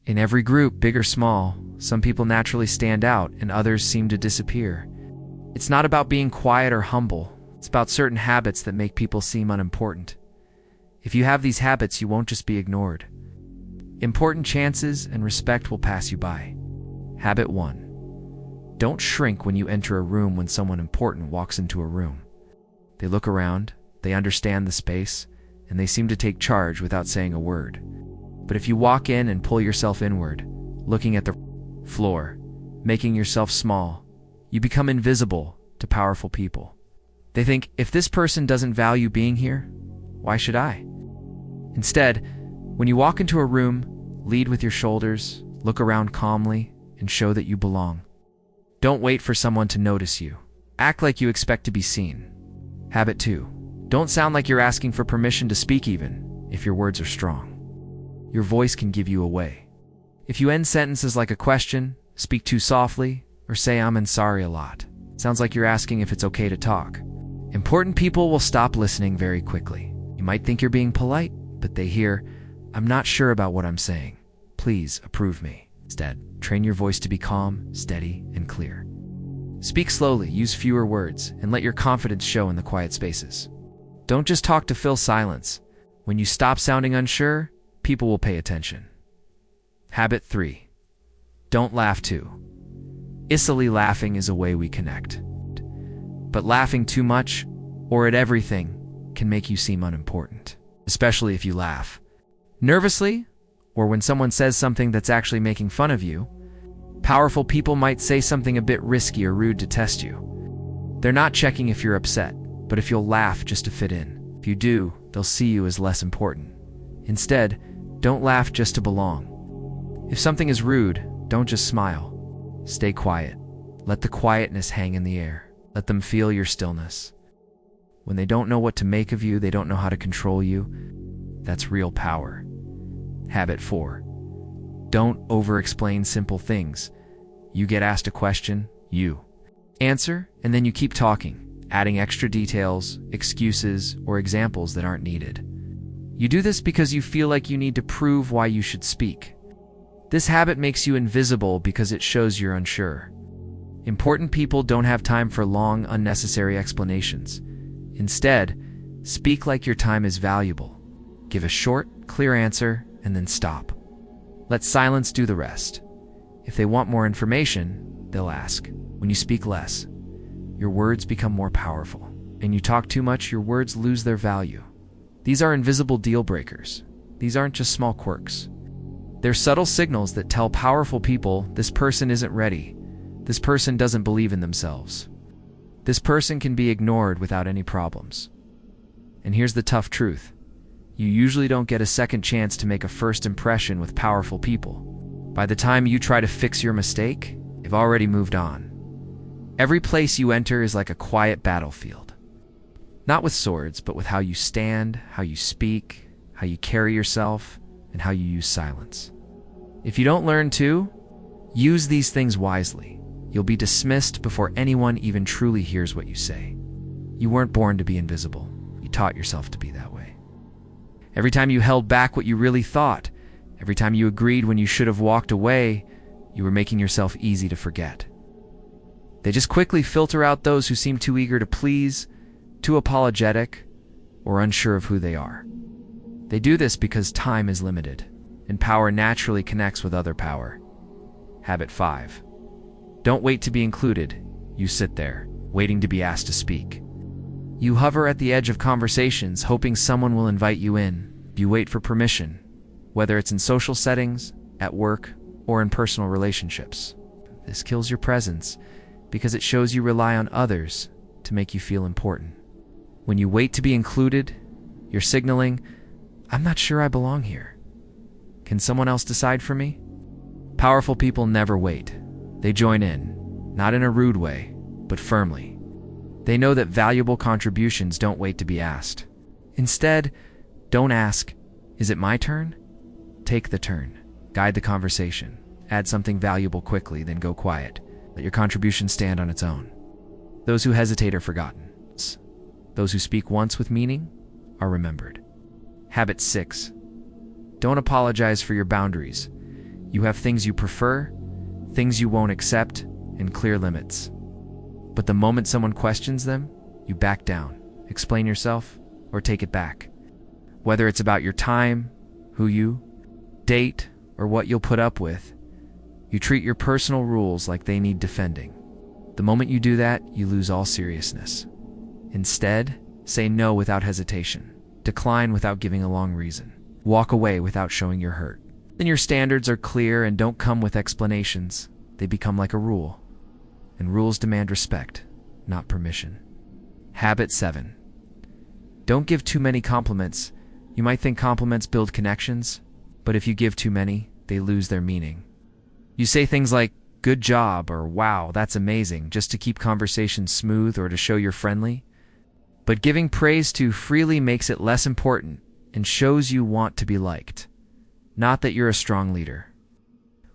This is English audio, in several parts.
In every group, big or small, some people naturally stand out and others seem to disappear. It's not about being quiet or humble. It's about certain habits that make people seem unimportant. If you have these habits, you won't just be ignored. Important chances and respect will pass you by. Habit 1. Don't shrink when you enter a room when someone important walks into a room. They look around, they understand the space, and they seem to take charge without saying a word. But if you walk in and pull yourself inward, looking at the floor, making yourself small, you become invisible to powerful people. They think, if this person doesn't value being here, why should I? Instead, when you walk into a room, lead with your shoulders, look around calmly, and show that you belong. Don't wait for someone to notice you. Act like you expect to be seen. Habit 2. Don't sound like you're asking for permission to speak even if your words are strong. Your voice can give you away. If you end sentences like a question, speak too softly, or say I'm sorry a lot, it sounds like you're asking if it's okay to talk. Important people will stop listening very quickly. You might think you're being polite, but they hear, I'm not sure about what I'm saying. Please approve me. Instead, train your voice to be calm, steady, and clear. Speak slowly, use fewer words, and let your confidence show in the quiet spaces. Don't just talk to fill silence. When you stop sounding unsure, people will pay attention. Habit 3. Don't laugh too. Silly laughing is a way we connect. But laughing too much, or at everything, can make you seem unimportant, especially if you laugh nervously, or when someone says something that's actually making fun of you. Powerful people might say something a bit risky or rude to test you. They're not checking if you're upset, but if you'll laugh just to fit in. If you do, they'll see you as less important. Instead, don't laugh just to belong. If something is rude, don't just smile. Stay quiet. Let the quietness hang in the air. Let them feel your stillness. When they don't know what to make of you, they don't know how to control you. That's real power. Habit 4. Don't over-explain simple things. You get asked a question, you answer, and then you keep talking, adding extra details, excuses, or examples that aren't needed. You do this because you feel like you need to prove why you should speak. This habit makes you invisible because it shows you're unsure. Important people don't have time for long, unnecessary explanations. Instead, speak like your time is valuable. Give a short, clear answer, and then stop. Let silence do the rest. If they want more information, they'll ask. When you speak less, your words become more powerful. And you talk too much, your words lose their value. These are invisible deal breakers. These aren't just small quirks. They're subtle signals that tell powerful people this person isn't ready. This person doesn't believe in themselves. This person can be ignored without any problems. And here's the tough truth. You usually don't get a second chance to make a first impression with powerful people. By the time you try to fix your mistake, they've already moved on. Every place you enter is like a quiet battlefield. Not with swords, but with how you stand, how you speak, how you carry yourself, and how you use silence. If you don't learn to use these things wisely, you'll be dismissed before anyone even truly hears what you say. You weren't born to be invisible. You taught yourself to be that way. Every time you held back what you really thought, every time you agreed when you should have walked away, you were making yourself easy to forget. They just quickly filter out those who seem too eager to please, too apologetic, or unsure of who they are. They do this because time is limited, and power naturally connects with other power. Habit 5. Don't wait to be included. You sit there, waiting to be asked to speak. You hover at the edge of conversations, hoping someone will invite you in. You wait for permission, whether it's in social settings, at work, or in personal relationships. This kills your presence because it shows you rely on others to make you feel important. When you wait to be included, you're signaling, I'm not sure I belong here. Can someone else decide for me? Powerful people never wait. They join in, not in a rude way, but firmly. They know that valuable contributions don't wait to be asked. Instead, don't ask, is it my turn? Take the turn. Guide the conversation. Add something valuable quickly, then go quiet. Let your contribution stand on its own. Those who hesitate are forgotten. Those who speak once with meaning are remembered. Habit 6. Don't apologize for your boundaries. You have things you prefer, things you won't accept, and clear limits. But the moment someone questions them, you back down, explain yourself, or take it back. Whether it's about your time, who you date, or what you'll put up with, you treat your personal rules like they need defending. The moment you do that, you lose all seriousness. Instead, say no without hesitation. Decline without giving a long reason. Walk away without showing you're hurt. Then your standards are clear and don't come with explanations. They become like a rule. And rules demand respect, not permission. Habit 7. Don't give too many compliments. You might think compliments build connections, but if you give too many, they lose their meaning. You say things like, "Good job," or "Wow, that's amazing," just to keep conversations smooth or to show you're friendly. But giving praise too freely makes it less important and shows you want to be liked, not that you're a strong leader.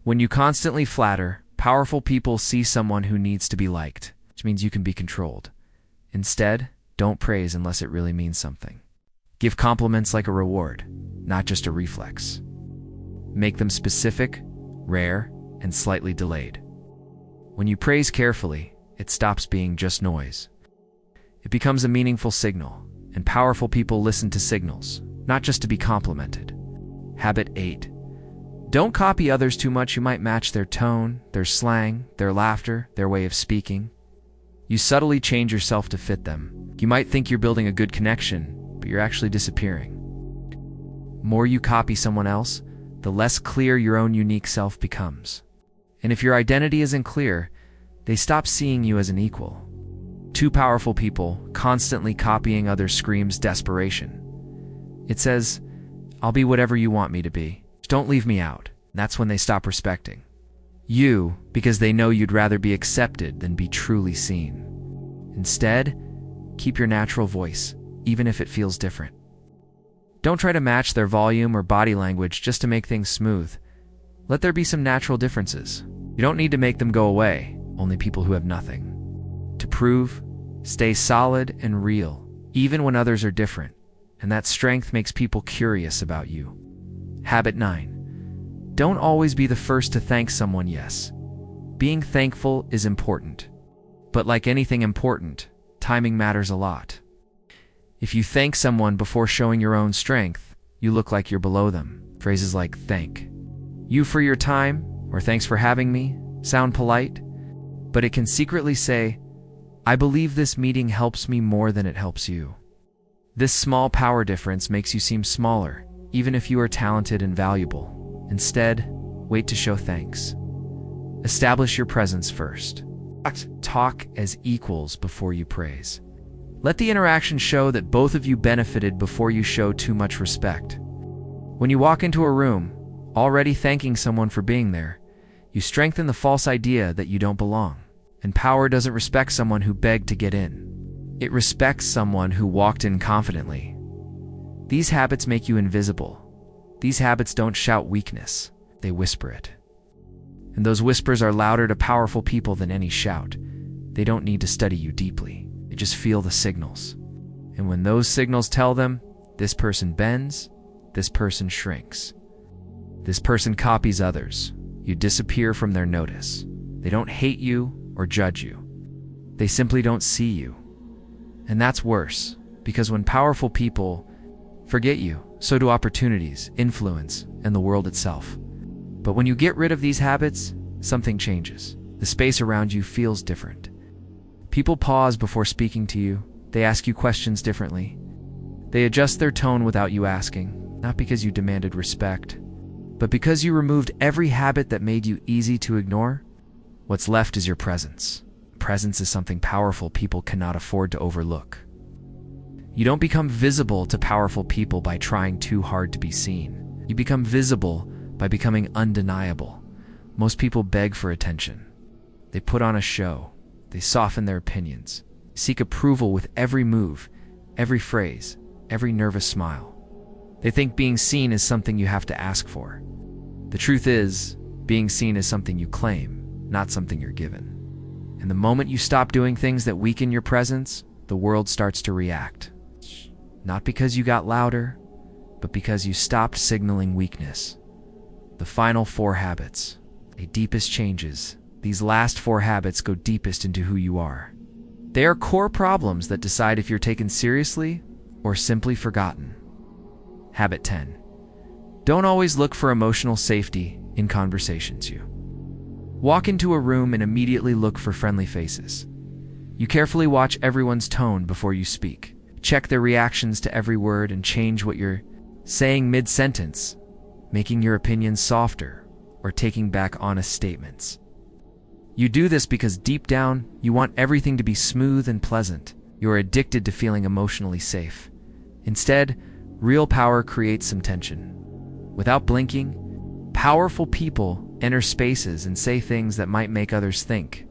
When you constantly flatter, powerful people see someone who needs to be liked, which means you can be controlled. Instead, don't praise unless it really means something. Give compliments like a reward, not just a reflex. Make them specific, rare, and slightly delayed. When you praise carefully, it stops being just noise. It becomes a meaningful signal, and powerful people listen to signals, not just to be complimented. Habit 8. Don't copy others too much. You might match their tone, their slang, their laughter, their way of speaking. You subtly change yourself to fit them. You might think you're building a good connection, but you're actually disappearing. More you copy someone else, the less clear your own unique self becomes. And if your identity isn't clear, they stop seeing you as an equal. Two powerful people constantly copying others screams desperation. It says, "I'll be whatever you want me to be. Don't leave me out." That's when they stop respecting you, because they know you'd rather be accepted than be truly seen. Instead, keep your natural voice, even if it feels different. Don't try to match their volume or body language just to make things smooth. Let there be some natural differences. You don't need to make them go away, only people who have nothing. To prove, stay solid and real, even when others are different, and that strength makes people curious about you. Habit 9. Don't always be the first to thank someone. Yes, being thankful is important. But like anything important, timing matters a lot. If you thank someone before showing your own strength, you look like you're below them. Phrases like "thank you for your time" or "thanks for having me" sound polite, but it can secretly say, "I believe this meeting helps me more than it helps you." This small power difference makes you seem smaller, even if you are talented and valuable. Instead, wait to show thanks. Establish your presence first. Talk as equals before you praise. Let the interaction show that both of you benefited before you show too much respect. When you walk into a room, already thanking someone for being there, you strengthen the false idea that you don't belong. And power doesn't respect someone who begged to get in. It respects someone who walked in confidently. These habits make you invisible. These habits don't shout weakness, they whisper it. And those whispers are louder to powerful people than any shout. They don't need to study you deeply. They just feel the signals. And when those signals tell them, this person bends, this person shrinks, this person copies others, you disappear from their notice. They don't hate you or judge you. They simply don't see you. And that's worse, because when powerful people forget you, so do opportunities, influence, and the world itself. But when you get rid of these habits, something changes. The space around you feels different. People pause before speaking to you. They ask you questions differently. They adjust their tone without you asking, not because you demanded respect, but because you removed every habit that made you easy to ignore. What's left is your presence. Presence is something powerful people cannot afford to overlook. You don't become visible to powerful people by trying too hard to be seen. You become visible by becoming undeniable. Most people beg for attention. They put on a show. They soften their opinions. Seek approval with every move, every phrase, every nervous smile. They think being seen is something you have to ask for. The truth is, being seen is something you claim, not something you're given. And the moment you stop doing things that weaken your presence, the world starts to react. Not because you got louder, but because you stopped signaling weakness. The final 4 habits. The deepest changes. These last 4 habits go deepest into who you are. They are core problems that decide if you're taken seriously or simply forgotten. Habit 10. Don't always look for emotional safety in conversations. You walk into a room and immediately look for friendly faces. You carefully watch everyone's tone before you speak. Check their reactions to every word and change what you're saying mid-sentence, making your opinions softer or taking back honest statements. You do this because deep down, you want everything to be smooth and pleasant. You're addicted to feeling emotionally safe. Instead, real power creates some tension. Without blinking, powerful people enter spaces and say things that might make others think.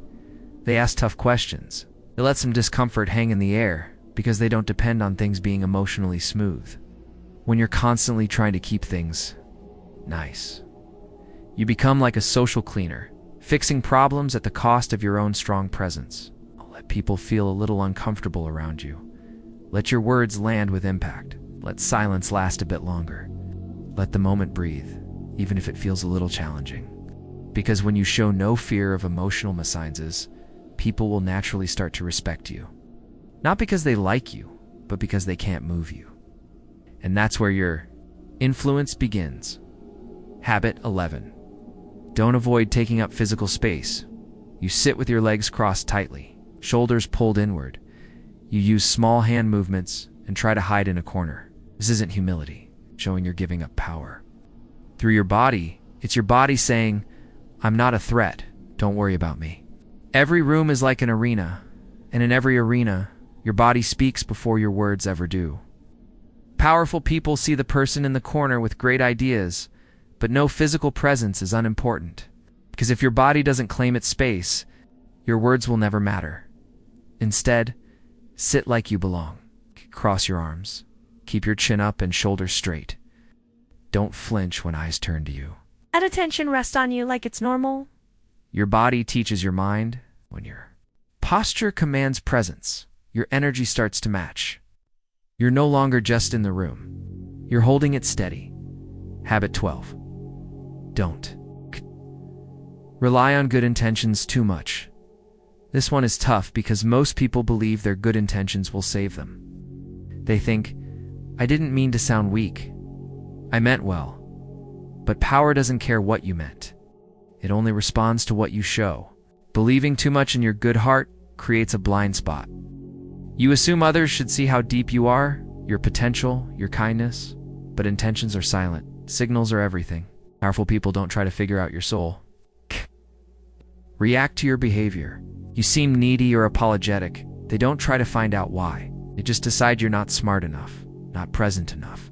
They ask tough questions. They let some discomfort hang in the air because they don't depend on things being emotionally smooth. When you're constantly trying to keep things nice, you become like a social cleaner, fixing problems at the cost of your own strong presence. Let people feel a little uncomfortable around you. Let your words land with impact. Let silence last a bit longer. Let the moment breathe, even if it feels a little challenging. Because when you show no fear of emotional misanthropes, people will naturally start to respect you. Not because they like you, but because they can't move you. And that's where your influence begins. Habit 11. Don't avoid taking up physical space. You sit with your legs crossed tightly, shoulders pulled inward. You use small hand movements and try to hide in a corner. This isn't humility, showing you're giving up power. Through your body, it's your body saying, "I'm not a threat, don't worry about me." Every room is like an arena, and in every arena, your body speaks before your words ever do. Powerful people see the person in the corner with great ideas, but no physical presence is unimportant. Because if your body doesn't claim its space, your words will never matter. Instead, sit like you belong. Cross your arms. Keep your chin up and shoulders straight. Don't flinch when eyes turn to you. Let attention rest on you like it's normal. Your body teaches your mind. When your posture commands presence, your energy starts to match. You're no longer just in the room. You're holding it steady. Habit 12. Don't rely on good intentions too much. This one is tough because most people believe their good intentions will save them. They think, "I didn't mean to sound weak. I meant well." But power doesn't care what you meant. It only responds to what you show. Believing too much in your good heart creates a blind spot. You assume others should see how deep you are, your potential, your kindness, but intentions are silent. Signals are everything. Powerful people don't try to figure out your soul. React to your behavior. You seem needy or apologetic. They don't try to find out why. They just decide you're not smart enough, not present enough,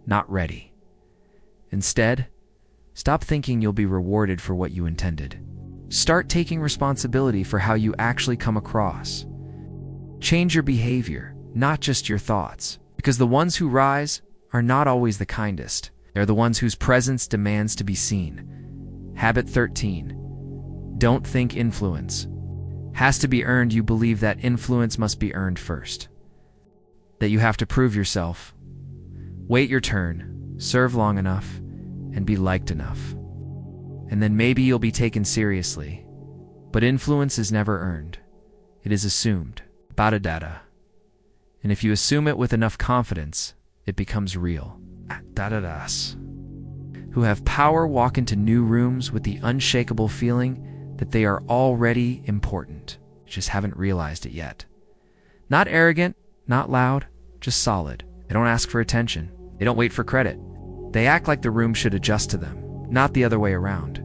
not ready. Instead, stop thinking you'll be rewarded for what you intended. Start taking responsibility for how you actually come across. Change your behavior, not just your thoughts, because the ones who rise are not always the kindest. They're the ones whose presence demands to be seen. Habit 13. Don't think influence has to be earned. You believe that influence must be earned first. That you have to prove yourself. Wait your turn, serve long enough, and be liked enough. And then maybe you'll be taken seriously. But influence is never earned. It is assumed. Badadada. And if you assume it with enough confidence, it becomes real. Dadadas. Who have power walk into new rooms with the unshakable feeling that they are already important. Just haven't realized it yet. Not arrogant, not loud, just solid. They don't ask for attention. They don't wait for credit. They act like the room should adjust to them, not the other way around.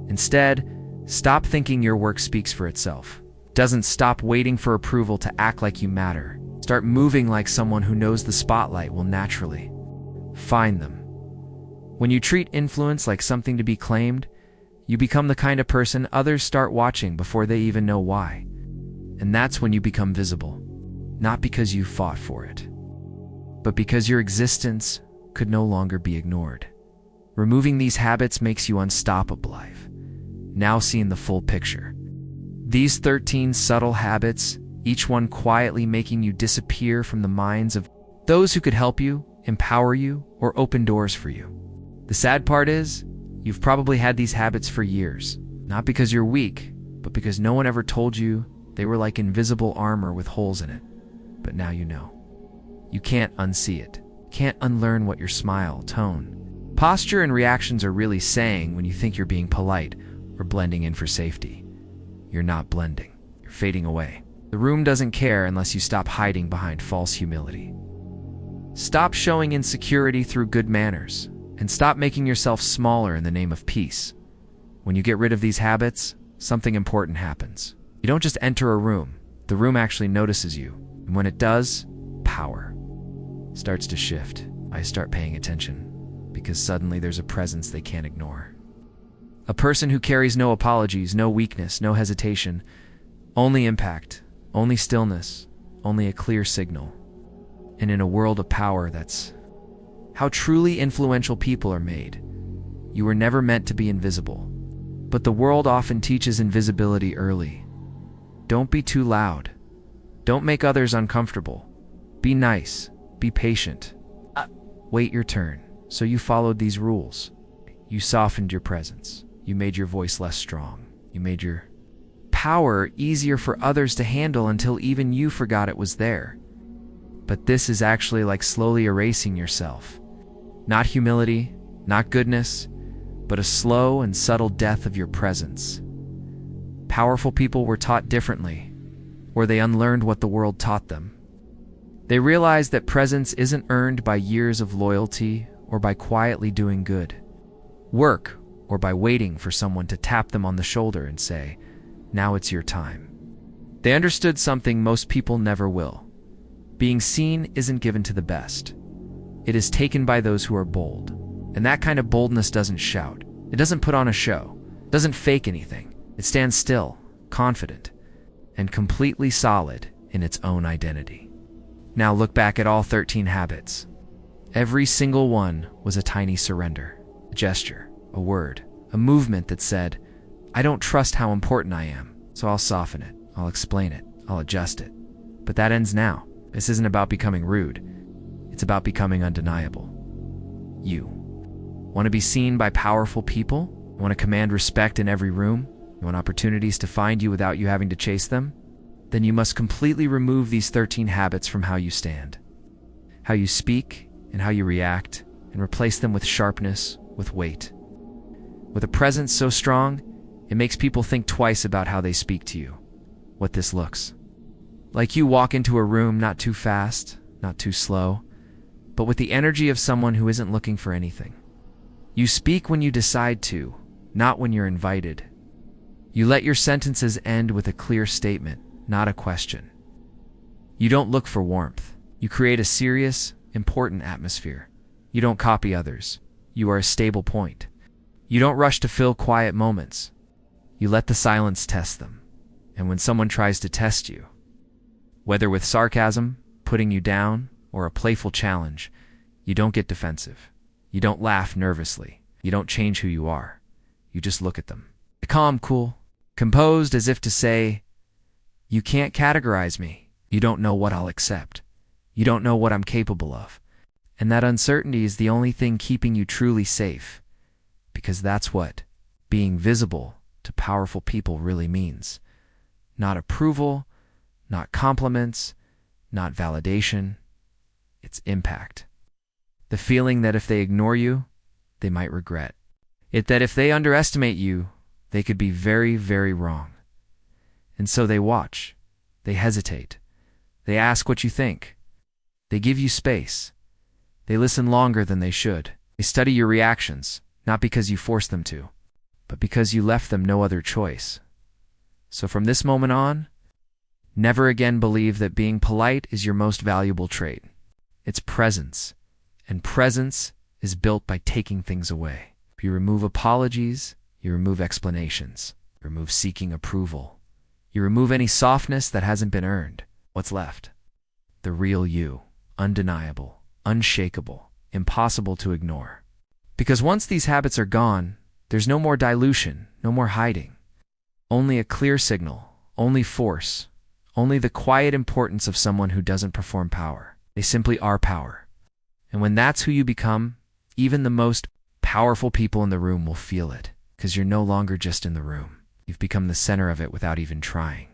Instead, stop thinking your work speaks for itself. Doesn't stop waiting for approval to act like you matter. Start moving like someone who knows the spotlight will naturally find them. When you treat influence like something to be claimed, you become the kind of person others start watching before they even know why. And that's when you become visible. Not because you fought for it, but because your existence could no longer be ignored. Removing these habits makes you unstoppable. Now seeing the full picture. These 13 subtle habits, each one quietly making you disappear from the minds of those who could help you, empower you, or open doors for you. The sad part is, You've probably had these habits for years, not because you're weak, but because no one ever told you they were like invisible armor with holes in it. But now you know. You can't unsee it. Can't unlearn what your smile, tone, posture, and reactions are really saying when you think you're being polite or blending in for safety. You're not blending. You're fading away. The room doesn't care unless you stop hiding behind false humility. Stop showing insecurity through good manners, and stop making yourself smaller in the name of peace. When you get rid of these habits, something important happens. You don't just enter a room. The room actually notices you. And when it does, power starts to shift. I start paying attention, because suddenly there's a presence they can't ignore. A person who carries no apologies, no weakness, no hesitation, only impact, only stillness, only a clear signal. And in a world of power, that's how truly influential people are made. You were never meant to be invisible. But the world often teaches invisibility early. Don't be too loud. Don't make others uncomfortable. Be nice. Be patient. Wait your turn. So you followed these rules. You softened your presence. You made your voice less strong. You made your power easier for others to handle until even you forgot it was there. But this is actually like slowly erasing yourself. Not humility, not goodness, but a slow and subtle death of your presence. Powerful people were taught differently, or they unlearned what the world taught them. They realized that presence isn't earned by years of loyalty or by quietly doing good work, or by waiting for someone to tap them on the shoulder and say, "Now it's your time." They understood something most people never will. Being seen isn't given to the best. It is taken by those who are bold. And that kind of boldness doesn't shout. It doesn't put on a show. It doesn't fake anything. It stands still, confident, and completely solid in its own identity. Now look back at all 13 habits. Every single one was a tiny surrender, a gesture, a word, a movement that said, "I don't trust how important I am, so I'll soften it, I'll explain it, I'll adjust it." But that ends now. This isn't about becoming rude. It's about becoming undeniable. You want to be seen by powerful people? You want to command respect in every room? You want opportunities to find you without you having to chase them? Then you must completely remove these 13 habits from how you stand, how you speak, and how you react, and replace them with sharpness, with weight. With a presence so strong, it makes people think twice about how they speak to you. What this looks like: you walk into a room not too fast, not too slow, but with the energy of someone who isn't looking for anything. You speak when you decide to, not when you're invited. You let your sentences end with a clear statement, not a question. You don't look for warmth. You create a serious, important atmosphere. You don't copy others. You are a stable point. You don't rush to fill quiet moments. You let the silence test them. And when someone tries to test you, whether with sarcasm, putting you down, or a playful challenge, you don't get defensive. You don't laugh nervously. You don't change who you are. You just look at them. Calm, cool, composed, as if to say, "You can't categorize me. You don't know what I'll accept. You don't know what I'm capable of." And that uncertainty is the only thing keeping you truly safe, because that's what being visible to powerful people really means. Not approval, not compliments, not validation. It's impact. The feeling that if they ignore you, they might regret it, that if they underestimate you, they could be very, very wrong. And so they watch, they hesitate, they ask what you think, they give you space, they listen longer than they should. They study your reactions, not because you forced them to, but because you left them no other choice. So from this moment on, never again believe that being polite is your most valuable trait. It's presence, and presence is built by taking things away. You remove apologies, you remove explanations, you remove seeking approval. You remove any softness that hasn't been earned. What's left? The real you, undeniable, unshakable, impossible to ignore. Because once these habits are gone, there's no more dilution, no more hiding. Only a clear signal, only force, only the quiet importance of someone who doesn't perform power. They simply are power. And when that's who you become, even the most powerful people in the room will feel it, because you're no longer just in the room. You've become the center of it without even trying.